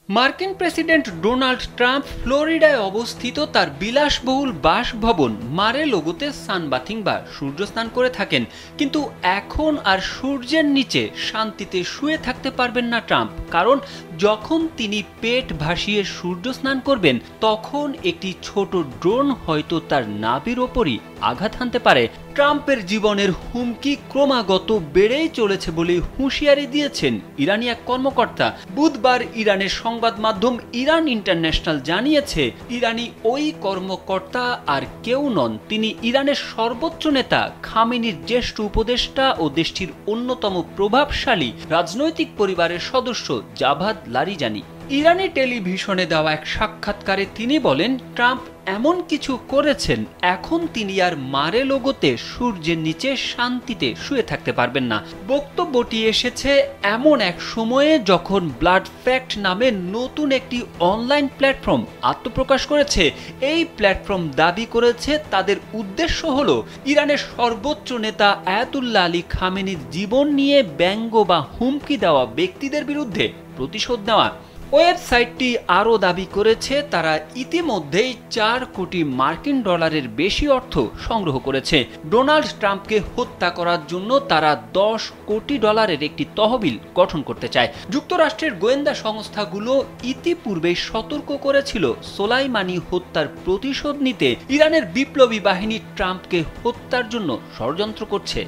মার্কিন president Donald Trump ফ্লোরিডায় অবস্থিত তার বিলাসবহুল বাসভবন মার-এ-লাগোতে সানবাথিং বা সূর্যস্নান করে থাকেন, কিন্তু এখন আর সূর্যের নিচে শান্তিতে শুয়ে থাকতে পারবেন না ট্রাম্প। কারণ যখন তিনি পেট ভাসিয়ে সূর্যস্নান করবেন, তখন একটি ছোট ড্রোন হয়তো তার নাভির ওপরই আঘাত হানতে পারে। ট্রাম্পের জীবনের হুমকি ক্রমাগত বেড়েই চলেছে বলে হুঁশিয়ারি দিয়েছেন ইরানি এক কর্মকর্তা। বুধবার ইরানের সংবাদ মাধ্যম ইরান ইন্টারন্যাশনাল জানিয়েছে, ইরানি ওই কর্মকর্তা আর কেউ নন, তিনি ইরানের সর্বোচ্চ নেতা খামেনির জ্যেষ্ঠ উপদেষ্টা ও দেশটির অন্যতম প্রভাবশালী রাজনৈতিক পরিবারের সদস্য জাভাদ লারিজানি। ইরানি টেলিভিশনে দেওয়া এক সাক্ষাৎকারে তিনি বলেন, ট্রাম্প এমন কিছু করেছেন, এখন তিনি আর মার-এ-লাগোতে সূর্যের নিচে শান্তিতে শুয়ে থাকতে পারবেন না। বক্তব্যটি এসেছে এমন এক সময়ে যখন ব্লাড ফ্যাক্ট নামে নতুন একটি অনলাইন প্ল্যাটফর্ম আত্মপ্রকাশ করেছে। এই প্ল্যাটফর্ম দাবি করেছে তাদের উদ্দেশ্য হলো ইরানের সর্বোচ্চ নেতা আয়াতুল্লাহ আলী খামেনির জীবন নিয়ে ব্যঙ্গ বা হুমকি দেওয়া ব্যক্তিদের বিরুদ্ধে প্রতিশোধ নেওয়া। ওয়েবসাইটটি আরও দাবি করেছে তারা ইতিমধ্যেই 4 কোটি মার্কিন ডলারের বেশি অর্থ সংগ্রহ করেছে। ডোনাল্ড ট্রাম্পকে হত্যা করার জন্য তারা 10 কোটি ডলারের একটি তহবিল গঠন করতে চায়। যুক্তরাষ্ট্রের গোয়েন্দা সংস্থাগুলো ইতিপূর্বেই সতর্ক করেছিল সোলাইমানি হত্যার প্রতিশোধ নিতে ইরানের বিপ্লবী বাহিনী ট্রাম্পকে হত্যার জন্য ষড়যন্ত্র করছে।